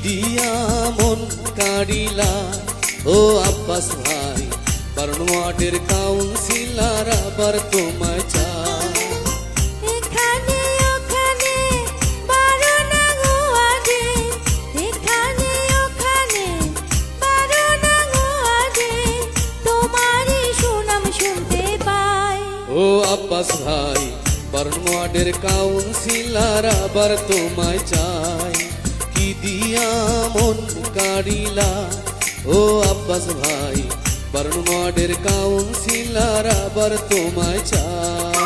দিয়া মন কাড়িলা ও আব্বাস ভাই, বারণ ওয়ার্ডের কাউন্সিলর আবার তোমায় চায়। এখানে ওখানে বারণ ওয়ার্ডে, এখানে ওখানে বারণ ওয়ার্ডে তোমারই সুনাম শুনতে পাই। ও আব্বাস ভাই, বারণ ওয়ার্ডের কাউন্সিলর আবার তোমায় চায়। কি দিয়া মন কাড়িলা ও আব্বাস ভাই, বারণ ওয়ার্ডের কাউন্সিলর আবার তোমায় চায়।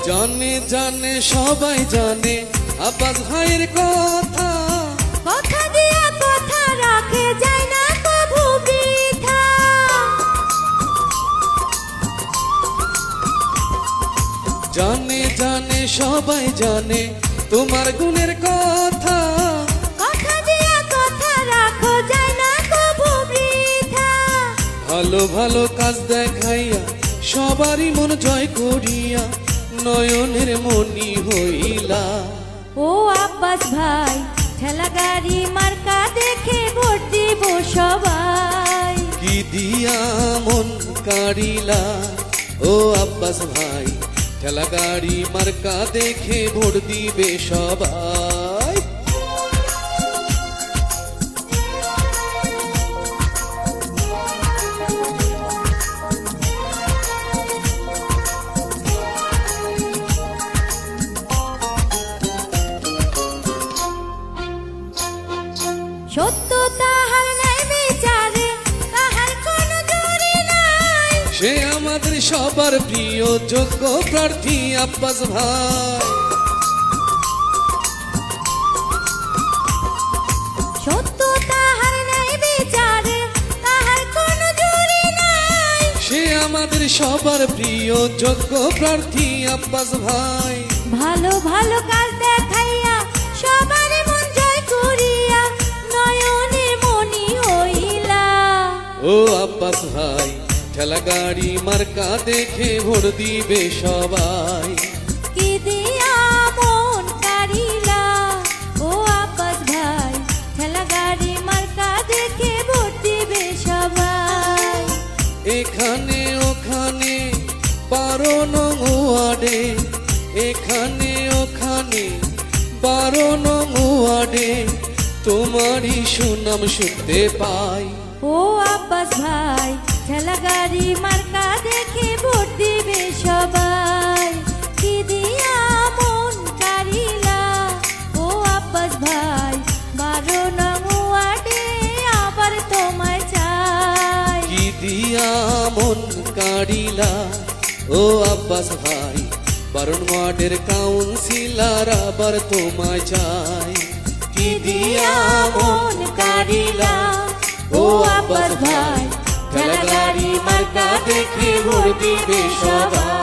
জানে জানে সবাই জানে আব্বাস ভাইয়ের কথা, কথা দিয়া কথা রাখে যায় না কভু বৃথা। জানে জানে সবাই জানে তোমার গুণের কথা, কথা দিয়া কথা রাখো যায় না কভু বৃথা। ভালো ভালো কাজ দেখাইয়া সবারই মন জয় করিয়া নয়নের মনি হইলা। ও আব্বাস ভাই, ঠেলা গাড়ি মার্কা দেখে ভোট দিব সবাই। কি দিয়া মন কাড়িলা ও আব্বাস ভাই, ঠেলা গাড়ি মার্কা দেখে ভোট দিবে সবাই। সত্য তাহার নাই বিচারে, তাহার কোনো জুরি নাই। সে আমাদের সবার প্রিয় যোগ্য প্রার্থী আব্বাস ভাই। সত্য তাহার নাই বিচারে, তাহার কোনো জুরি নাই। সে আমাদের সবার প্রিয় যোগ্য প্রার্থী আব্বাস ভাই। ভালো ভালো কাজ দেখাইয়া সবার মন জয় করিয়া নয়নে মনি হইলা। ও আব্বাস ভাই, ঠেলা গাড়ি মার্কা দেখে ভোট দিবে সবাই। কি দিয়া মন কাড়িলা ও আব্বাস ভাই, ঠেলা গাড়ি মার্কা দেখে ভোট দিবে সবাই। এখানে ওখানে বারণ ওয়ার্ডে, এখানে ওখানে বারণ ওয়ার্ডে তোমারই সুনাম শুনতে পাই। ও আব্বাস ভাই, ঠেলা গাড়ি মার্কা দেখে ভোট দিবে সবাই। কি দিয়া মন কাড়িলা ও আব্বাস ভাই, 12 নং ওয়ার্ডে আবার তোমায় চাই। কি দিয়া মন কাড়িলা ও আব্বাস ভাই, বারণ ওয়ার্ডের কাউন্সিলর আবার তোমায় চাই। কি দিয়া মন কাড়িলা ও আব্বাস ভাই, ঠেলা গাড়ি মার্কা দেখে ভোট দিবে সবাই।